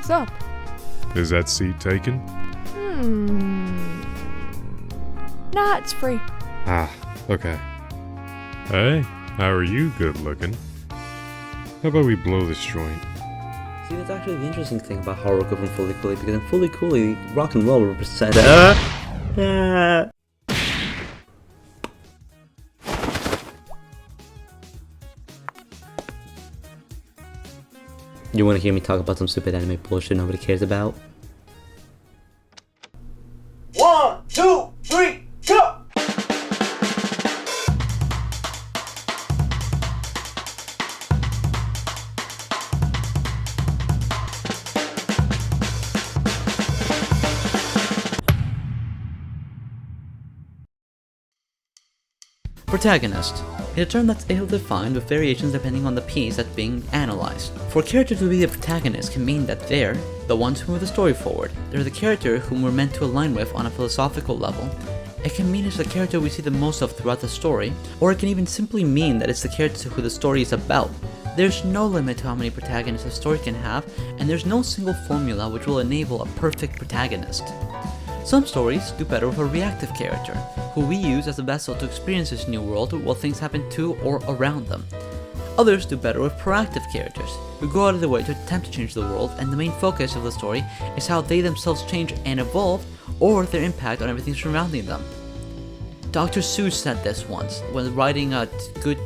What's up? Is that seat taken? Nah, it's free. Ah, okay. Hey, how are you, good looking? How about we blow this joint? See, that's actually the interesting thing about Haruka from Fully Cooley, because in Fully Cooley, rock and roll represent. You want to hear me talk about some stupid anime bullshit nobody cares about? 1, 2, 3, go! Protagonist is a term that's ill-defined with variations depending on the piece that's being analyzed. For a character to be the protagonist can mean that they're the ones who move the story forward. They're the character whom we're meant to align with on a philosophical level. It can mean it's the character we see the most of throughout the story, or it can even simply mean that it's the character who the story is about. There's no limit to how many protagonists a story can have, and there's no single formula which will enable a perfect protagonist. Some stories do better with a reactive character, who we use as a vessel to experience this new world while things happen to or around them. Others do better with proactive characters, who go out of their way to attempt to change the world, and the main focus of the story is how they themselves change and evolve, or their impact on everything surrounding them. Dr. Seuss said this once, when writing a good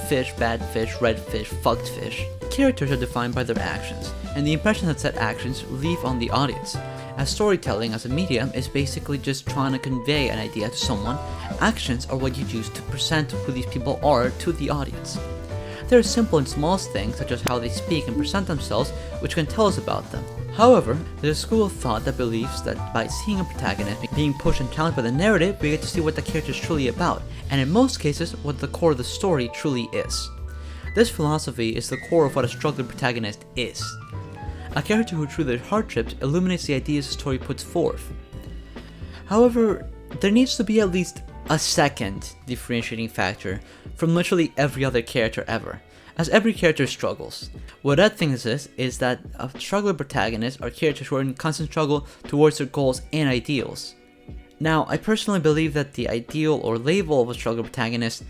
fish, bad fish, red fish, fucked fish. Characters are defined by their actions, and the impression that said actions leave on the audience. As storytelling as a medium is basically just trying to convey an idea to someone, actions are what you use to present who these people are to the audience. There are simple and small things such as how they speak and present themselves which can tell us about them. However, there's a school of thought that believes that by seeing a protagonist being pushed and challenged by the narrative, we get to see what the character is truly about, and in most cases, what the core of the story truly is. This philosophy is the core of what a struggling protagonist is. A character who through their hardships illuminates the ideas the story puts forth. However, there needs to be at least a second differentiating factor from literally every other character ever, as every character struggles. What that thing is that a struggling protagonist are characters who are in constant struggle towards their goals and ideals. Now, I personally believe that the ideal or label of a struggling protagonist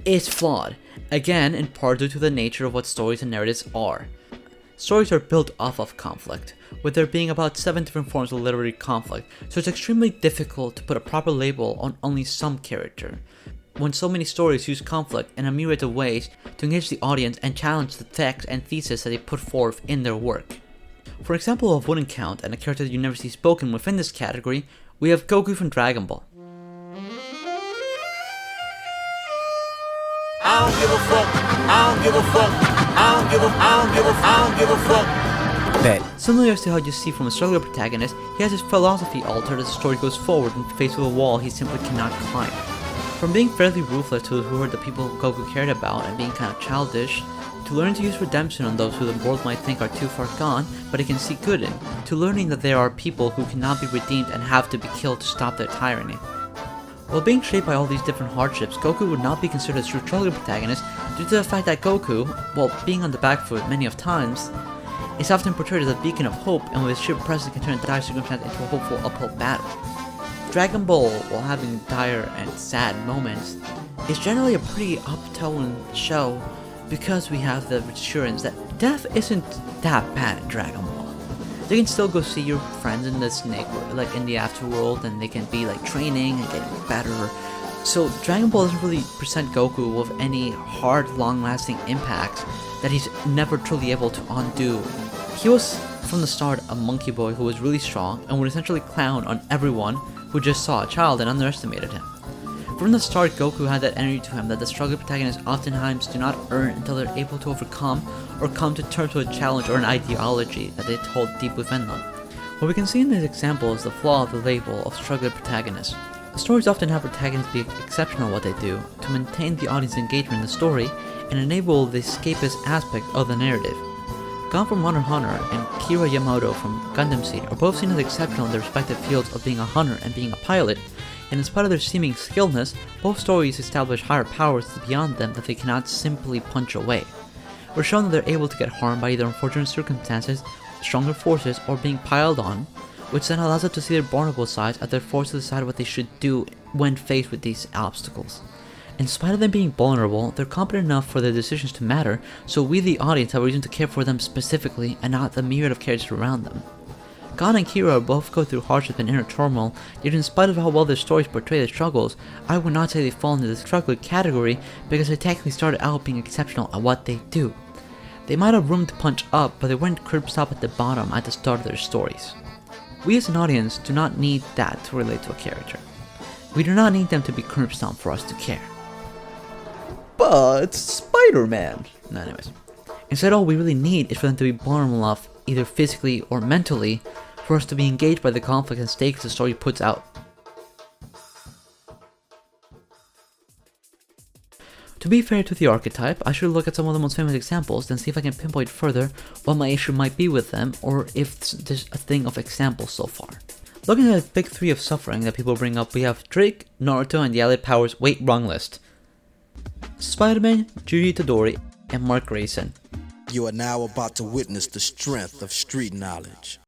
is flawed, again in part due to the nature of what stories and narratives are. Stories are built off of conflict, with there being about 7 different forms of literary conflict, so it's extremely difficult to put a proper label on only some character, when so many stories use conflict in a myriad of ways to engage the audience and challenge the text and thesis that they put forth in their work. For example of wouldn't count and a character that you never see spoken within this category, we have Goku from Dragon Ball. I don't give a fuck, I don't give a fuck, I don't give a fuck. Bet. Similar to how you see from a struggling protagonist, he has his philosophy altered as the story goes forward and faced with a wall he simply cannot climb. From being fairly ruthless to who are the people Goku cared about and being kind of childish, to learning to use redemption on those who the world might think are too far gone, but he can see good in, to learning that there are people who cannot be redeemed and have to be killed to stop their tyranny. While being shaped by all these different hardships, Goku would not be considered a true struggling protagonist due to the fact that Goku, while being on the back foot many of times, is often portrayed as a beacon of hope and with his sheer presence can turn dire circumstance into a hopeful uphill battle. Dragon Ball, while having dire and sad moments, is generally a pretty uptone show because we have the assurance that death isn't that bad in Dragon Ball. You can still go see your friends in the snake, like in the afterworld, and they can be like training and getting better. So Dragon Ball doesn't really present Goku with any hard, long-lasting impacts that he's never truly able to undo. He was, from the start, a monkey boy who was really strong and would essentially clown on everyone who just saw a child and underestimated him. From the start, Goku had that energy to him that the struggling protagonists oftentimes do not earn until they're able to overcome or come to terms with a challenge or an ideology that they hold deep within them. What we can see in this example is the flaw of the label of struggling protagonists. Stories often have protagonists be exceptional at what they do to maintain the audience engagement in the story and enable the escapist aspect of the narrative. Gon from Hunter x Hunter and Kira Yamato from Gundam Seed are both seen as exceptional in their respective fields of being a hunter and being a pilot, and in spite of their seeming skilledness, both stories establish higher powers beyond them that they cannot simply punch away. We're shown that they're able to get harmed by either unfortunate circumstances stronger forces or being piled on, which then allows us to see their vulnerable sides as they're forced to decide what they should do when faced with these obstacles. In spite of them being vulnerable, they're competent enough for their decisions to matter, so we the audience have a reason to care for them specifically and not the myriad of characters around them. Gon and Kira both go through hardship and inner turmoil, yet in spite of how well their stories portray their struggles, I would not say they fall into the struggler category because they technically started out being exceptional at what they do. They might have room to punch up, but they weren't curb stop at the bottom at the start of their stories. We as an audience do not need that to relate to a character. We do not need them to be curb stomp for us to care. But Spider-Man! Anyways. Instead, all we really need is for them to be vulnerable enough, either physically or mentally, for us to be engaged by the conflict and stakes the story puts out. To be fair to the archetype, I should look at some of the most famous examples, then see if I can pinpoint further what my issue might be with them, or if there's a thing of examples so far. Looking at the big three of suffering that people bring up, we have Drake, Naruto, and the allied powers. Wait, wrong list. Spider-Man, Judy Todori, and Mark Grayson. You are now about to witness the strength of street knowledge.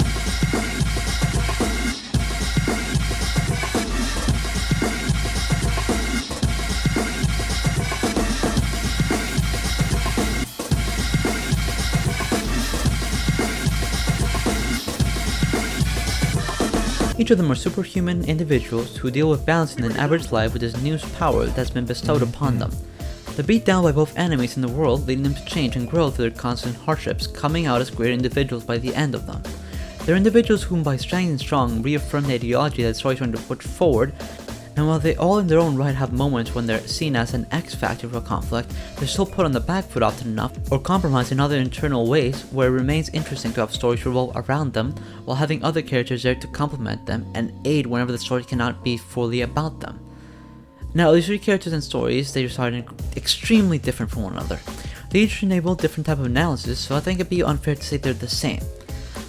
Each of them are superhuman individuals who deal with balancing an average life with this new power that's been bestowed upon them. They're beat down by both enemies in the world, leading them to change and grow through their constant hardships, coming out as greater individuals by the end of them. They're individuals whom by staying strong reaffirm the ideology that the story is trying to put forward, and while they all in their own right have moments when they're seen as an X-factor for a conflict, they're still put on the back foot often enough, or compromised in other internal ways where it remains interesting to have stories revolve around them, while having other characters there to complement them and aid whenever the story cannot be fully about them. Now, these three characters and stories, they are extremely different from one another. They each enable different type of analysis, so I think it'd be unfair to say they're the same.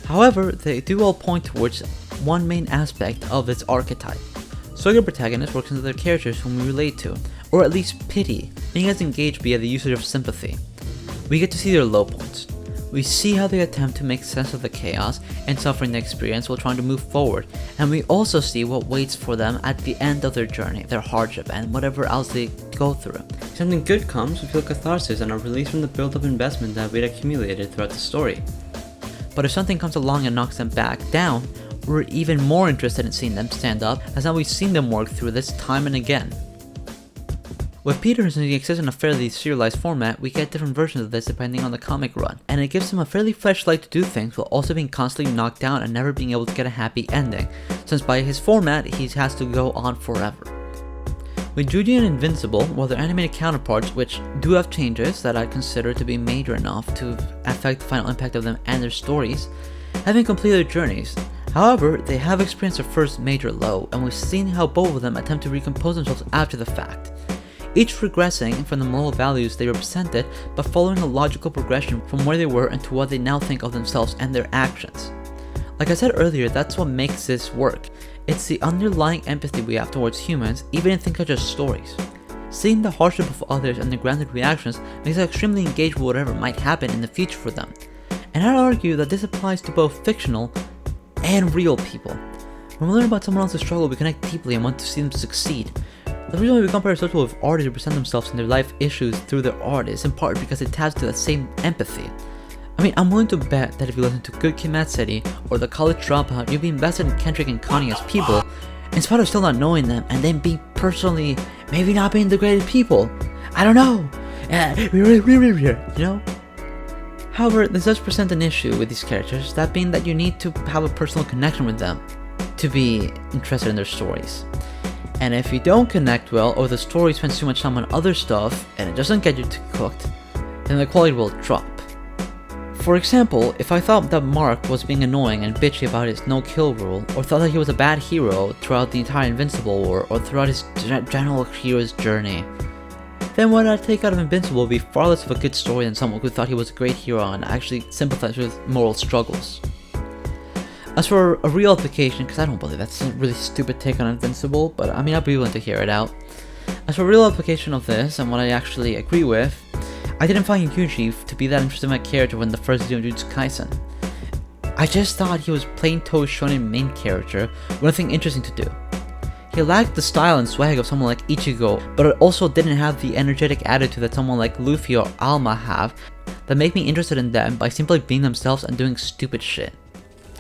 However, they do all point towards one main aspect of its archetype. Sugar Protagonist works into their characters whom we relate to, or at least pity, being as engaged via the usage of sympathy. We get to see their low points. We see how they attempt to make sense of the chaos and suffering they experience while trying to move forward, and we also see what waits for them at the end of their journey, their hardship, and whatever else they go through. If something good comes, we feel catharsis and are released from the build-up investment that we'd accumulated throughout the story. But if something comes along and knocks them back down, we're even more interested in seeing them stand up, as now we've seen them work through this time and again. With Peter, since he exists in a fairly serialized format, we get different versions of this depending on the comic run, and it gives him a fairly fresh light to do things while also being constantly knocked down and never being able to get a happy ending, since by his format he has to go on forever. With Judy and Invincible, while their animated counterparts, which do have changes that I consider to be major enough to affect the final impact of them and their stories, haven't completed their journeys. However, they have experienced their first major low, and we've seen how both of them attempt to recompose themselves after the fact. Each regressing from the moral values they represented, but following a logical progression from where they were and to what they now think of themselves and their actions. Like I said earlier, that's what makes this work. It's the underlying empathy we have towards humans, even in things such as stories. Seeing the hardship of others and their grounded reactions makes us extremely engaged with whatever might happen in the future for them. And I'd argue that this applies to both fictional and real people. When we learn about someone else's struggle, we connect deeply and want to see them succeed. The reason why we compare ourselves with artists who present themselves and their life issues through their art is in part because it taps to that same empathy. I mean, I'm willing to bet that if you listen to Good Kid, Mad City or The College Dropout, you'll be invested in Kendrick and Kanye as people, in spite of still not knowing them and then being personally, maybe not being the greatest people. I don't know. You know? However, this does present an issue with these characters, that being that you need to have a personal connection with them to be interested in their stories. And if you don't connect well, or the story spends too much time on other stuff, and it doesn't get you cooked, then the quality will drop. For example, if I thought that Mark was being annoying and bitchy about his no-kill rule, or thought that he was a bad hero throughout the entire Invincible War, or throughout his general hero's journey, then what I'd take out of Invincible would be far less of a good story than someone who thought he was a great hero and actually sympathized with moral struggles. As for a real application, because I don't believe that's a really stupid take on Invincible, but I mean, I'd be willing to hear it out. As for a real application of this, and what I actually agree with, I didn't find Yuji to be that interesting of a character when the first Jujutsu Kaisen. I just thought he was plain-toast shonen main character with nothing interesting to do. He lacked the style and swag of someone like Ichigo, but it also didn't have the energetic attitude that someone like Luffy or Alma have that make me interested in them by simply being themselves and doing stupid shit.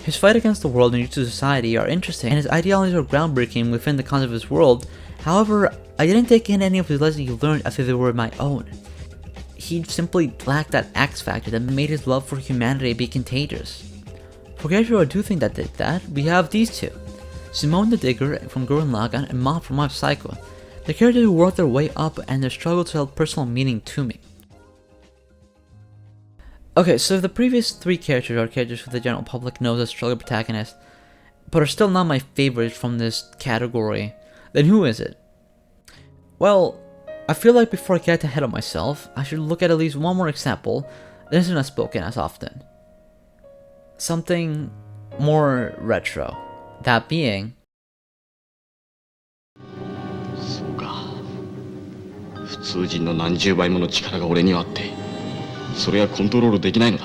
His fight against the world and Jutsu society are interesting, and his ideologies are groundbreaking within the concept of his world. However, I didn't take in any of his lessons he learned as if they were my own. He simply lacked that X factor that made his love for humanity be contagious. For characters I do think that did that, we have these two. Simone the Digger from Gurren Lagann and Mob from Mob Psycho. The characters who worked their way up and their struggles held personal meaning to me. Okay, so the previous three characters are characters who the general public knows as struggle protagonists, but are still not my favorites from this category, then who is it? Well, I feel like before I get ahead of myself, I should look at least one more example that isn't as spoken as often. Something more retro. That being... そうか。普通人の何十倍もの力が俺にはあって、それがコントロールできないのだ。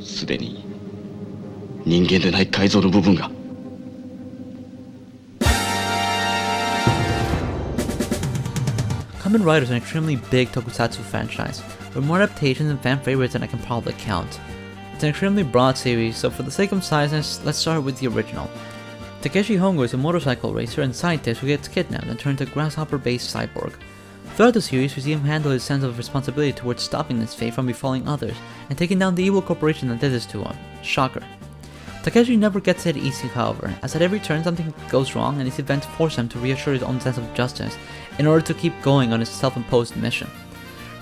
すでに人間でない改造の部分が。Kamen Rider is an extremely big tokusatsu franchise, with more adaptations and fan favorites than I can probably count. It's an extremely broad series, so for the sake of sizeness, let's start with the original. Takeshi Hongo is a motorcycle racer and scientist who gets kidnapped and turned into a grasshopper-based cyborg. Throughout the series, we see him handle his sense of responsibility towards stopping his fate from befalling others, and taking down the evil corporation that did this to him, Shocker. Takeshi never gets it easy, however, as at every turn something goes wrong and these events force him to reassure his own sense of justice in order to keep going on his self-imposed mission.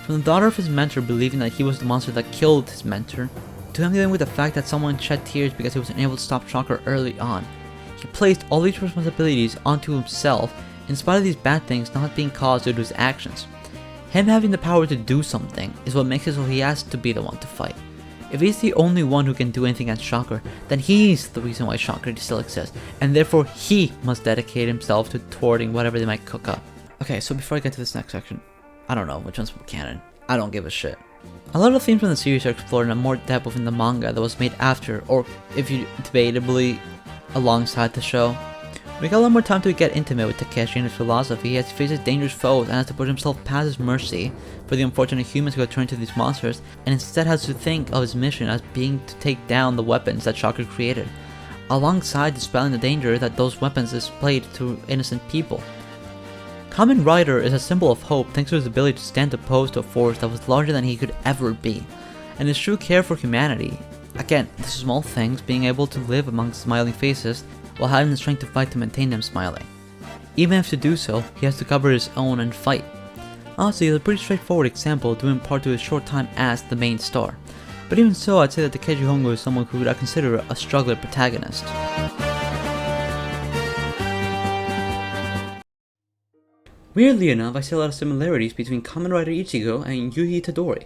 From the daughter of his mentor believing that he was the monster that killed his mentor, to him dealing with the fact that someone shed tears because he was unable to stop Shocker early on. He placed all these responsibilities onto himself in spite of these bad things not being caused due to his actions. Him having the power to do something is what makes it so he has to be the one to fight. If he's the only one who can do anything against Shocker, then he's the reason why Shocker still exists, and therefore he must dedicate himself to thwarting whatever they might cook up. Okay, so before I get to this next section, I don't know which one's canon. I don't give a shit. A lot of themes from the series are explored in more depth within the manga that was made after, or if you debatably, alongside the show. We got a lot more time to get intimate with Takeshi and his philosophy as he faces dangerous foes and has to put himself past his mercy for the unfortunate humans who have turned to these monsters, and instead has to think of his mission as being to take down the weapons that Shocker created, alongside dispelling the danger that those weapons displayed to innocent people. Kamen Rider is a symbol of hope thanks to his ability to stand opposed to a force that was larger than he could ever be, and his true care for humanity. Again, the small things, being able to live amongst smiling faces while having the strength to fight to maintain them smiling. Even if to do so, he has to cover his own and fight. Honestly, it's a pretty straightforward example due in part to his short time as the main star, but even so, I'd say that Takeshi Hongo is someone who I consider a struggler protagonist. Weirdly enough, I see a lot of similarities between Kamen Rider Ichigo and Yuji Tadori.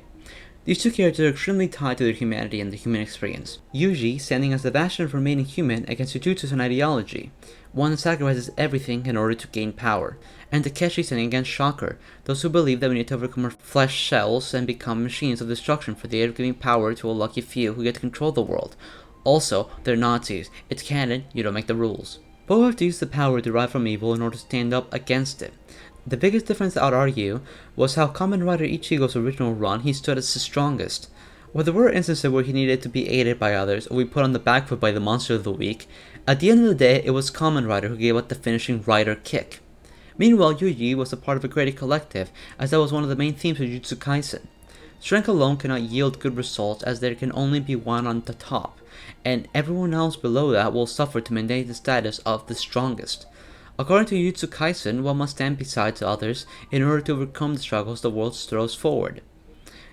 These two characters are extremely tied to their humanity and the human experience. Yuji standing as the bastion of remaining human against Jujutsu and ideology, one that sacrifices everything in order to gain power, and Takeshi standing against Shocker, those who believe that we need to overcome our flesh shells and become machines of destruction for the aid of giving power to a lucky few who get to control the world. Also, they're Nazis. It's canon, you don't make the rules. Both have to use the power derived from evil in order to stand up against it. The biggest difference I'd argue was how Kamen Rider Ichigo's original run he stood as the strongest. While there were instances where he needed to be aided by others or be put on the back foot by the monster of the week, at the end of the day it was Kamen Rider who gave out the finishing Rider kick. Meanwhile, Yuji was a part of a greater collective, as that was one of the main themes of Jujutsu Kaisen. Strength alone cannot yield good results as there can only be one on the top, and everyone else below that will suffer to maintain the status of the strongest. According to Jujutsu Kaisen, one must stand beside others in order to overcome the struggles the world throws forward.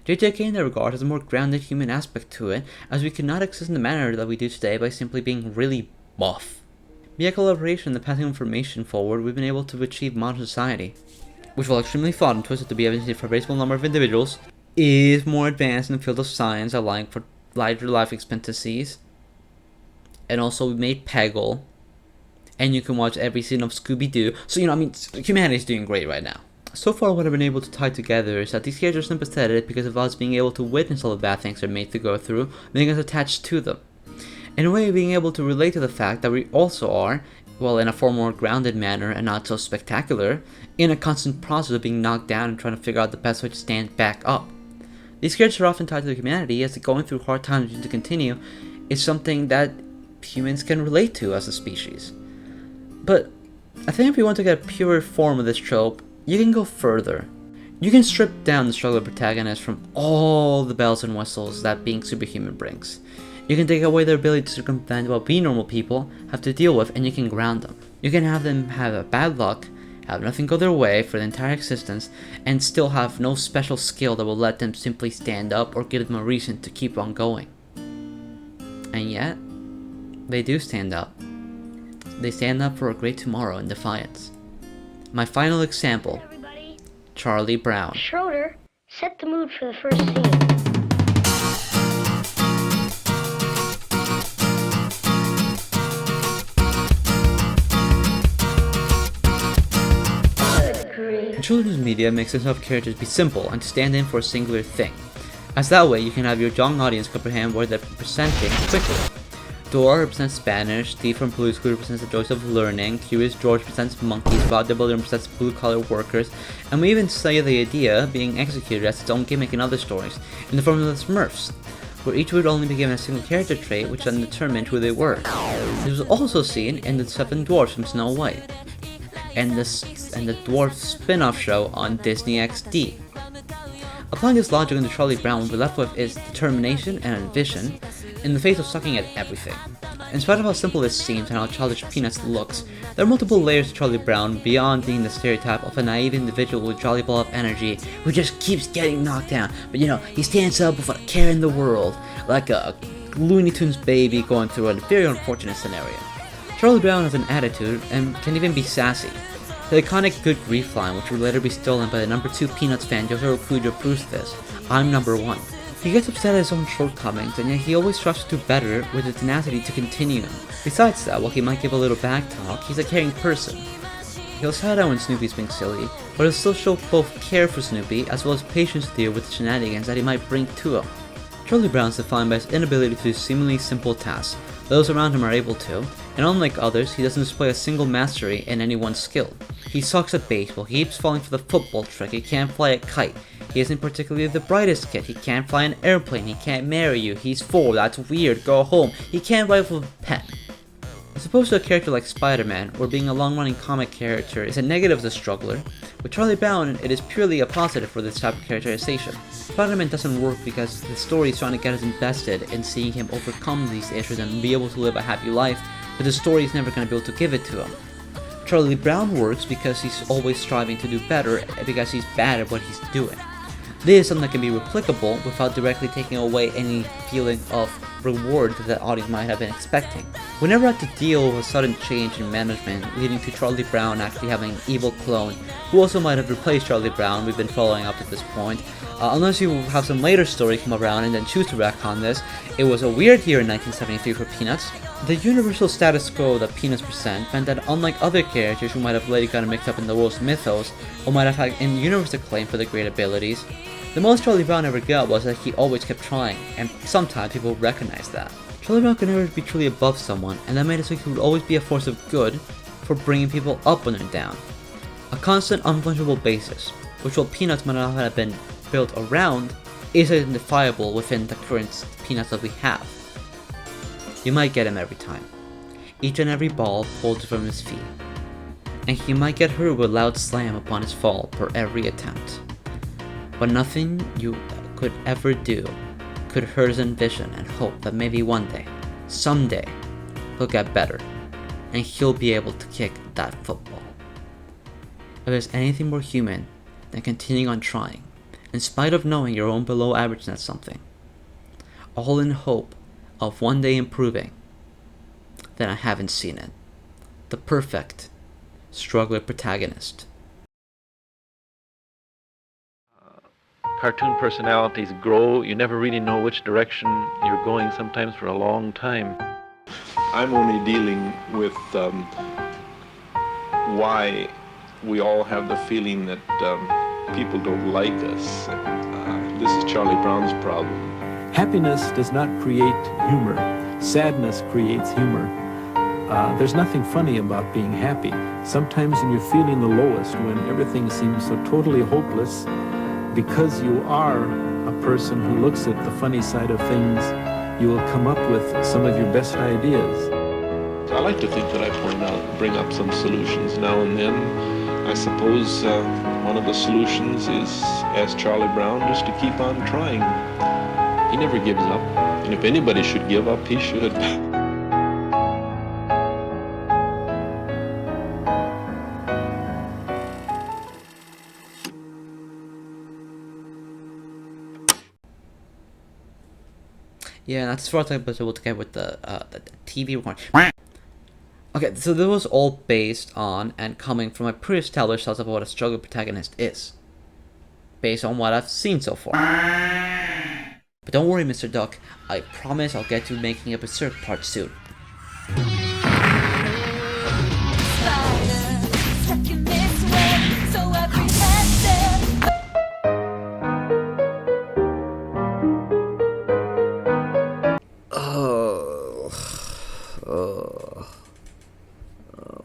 JJK in that regard has a more grounded human aspect to it, as we cannot exist in the manner that we do today by simply being really buff. Via collaboration and the passing of information forward, we've been able to achieve modern society, which while extremely flawed and twisted to be evidenced for a reasonable number of individuals, is more advanced in the field of science, allowing for larger life expectancies. And also we made Peggle, and you can watch every scene of Scooby-Doo. So, humanity's doing great right now. So far what I've been able to tie together is that these characters are sympathetic because of us being able to witness all the bad things they're made to go through, making us attached to them. In a way, being able to relate to the fact that we also are, well, in a far more grounded manner and not so spectacular, in a constant process of being knocked down and trying to figure out the best way to stand back up. These characters are often tied to the humanity as going through hard times to continue is something that humans can relate to as a species. But I think if you want to get a pure form of this trope, you can go further. You can strip down the struggle of protagonists from all the bells and whistles that being superhuman brings. You can take away their ability to circumvent what we normal people have to deal with, and you can ground them. You can have them have a bad luck, have nothing go their way for the entire existence, and still have no special skill that will let them simply stand up or give them a reason to keep on going. And yet, they do stand up. They stand up for a great tomorrow in defiance. My final example, Charlie Brown. Schroeder, set the mood for the first scene. Children's media makes enough characters be simple and to stand in for a singular thing, as that way you can have your young audience comprehend what they're presenting quickly. Dora represents Spanish, Steve from Blue School represents the joys of learning, Curious George represents monkeys, Vaudeville represents blue-collar workers, and we even say the idea being executed as its own gimmick in other stories, in the form of the Smurfs, where each would only be given a single character trait which then determined who they were. This was also seen in the Seven Dwarfs from Snow White, and the Dwarf spin-off show on Disney XD. Applying this logic into Charlie Brown, what we're left with is determination and ambition in the face of sucking at everything. In spite of how simple this seems and how childish Peanuts looks, there are multiple layers to Charlie Brown beyond being the stereotype of a naive individual with jolly ball of energy who just keeps getting knocked down, but he stands up without a care in the world, like a Looney Tunes baby going through a very unfortunate scenario. Charlie Brown has an attitude and can even be sassy. The iconic Good Grief line, which will later be stolen by the number 2 Peanuts fan Jotaro Kujo, proves this: "I'm number 1. He gets upset at his own shortcomings, and yet he always strives to do better with the tenacity to continue. Besides that, while he might give a little back talk, he's a caring person. He'll side out when Snoopy's being silly, but he'll still show both care for Snoopy as well as patience to deal with the shenanigans that he might bring to him." Charlie Brown is defined by his inability to do seemingly simple tasks. Those around him are able to, and unlike others, he doesn't display a single mastery in any one skill. He sucks at baseball, he keeps falling for the football trick, he can't fly a kite, he isn't particularly the brightest kid, he can't fly an airplane, he can't marry you, he's 4, that's weird, go home, he can't rifle a pen. As opposed to a character like Spider-Man, or being a long-running comic character is a negative as a struggler, with Charlie Brown it is purely a positive for this type of characterization. Spider-Man doesn't work because the story is trying to get us invested in seeing him overcome these issues and be able to live a happy life, but the story is never going to be able to give it to him. Charlie Brown works because he's always striving to do better because he's bad at what he's doing. This is something that can be replicable without directly taking away any feeling of reward that the audience might have been expecting. We never had to deal with a sudden change in management leading to Charlie Brown actually having an evil clone who also might have replaced Charlie Brown. We've been following up at this point. Unless you have some later story come around and then choose to retcon this, it was a weird year in 1973 for Peanuts. The universal status quo that Peanuts present meant that unlike other characters who might have later gotten mixed up in the world's mythos, or might have had in-universe acclaim for their great abilities, the most Charlie Brown ever got was that he always kept trying, and sometimes people recognized that. Charlie Brown could never be truly above someone, and that made it so he would always be a force of good for bringing people up when they're down. A constant, unflinchable basis, which while Peanuts might not have been built around, is identifiable within the current Peanuts that we have. You might get him every time. Each and every ball pulled from his feet, and he might get hurt with a loud slam upon his fall for every attempt. But nothing you could ever do could hurt his ambition and hope that maybe one day, someday, he'll get better, and he'll be able to kick that football. If there's anything more human than continuing on trying, in spite of knowing your own below average at something, all in hope of one day improving, then I haven't seen it. The perfect struggler protagonist. Cartoon personalities grow. You never really know which direction you're going, sometimes for a long time. I'm only dealing with why we all have the feeling that people don't like us. This is Charlie Brown's problem. Happiness does not create humor. Sadness creates humor. There's nothing funny about being happy. Sometimes when you're feeling the lowest, when everything seems so totally hopeless, because you are a person who looks at the funny side of things, you will come up with some of your best ideas. I like to think that I bring up some solutions now and then. I suppose one of the solutions is, as Charlie Brown, just to keep on trying. He never gives up, and if anybody should give up, he should. Yeah, that's what I was able to get with the TV recording. Okay, so this was all based on and coming from my pre-established thoughts of what a struggle protagonist is. Based on what I've seen so far. But don't worry, Mr. Duck. I promise I'll get to making a Berserk part soon.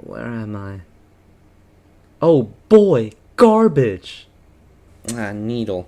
Where am I? Oh boy, garbage! Needle.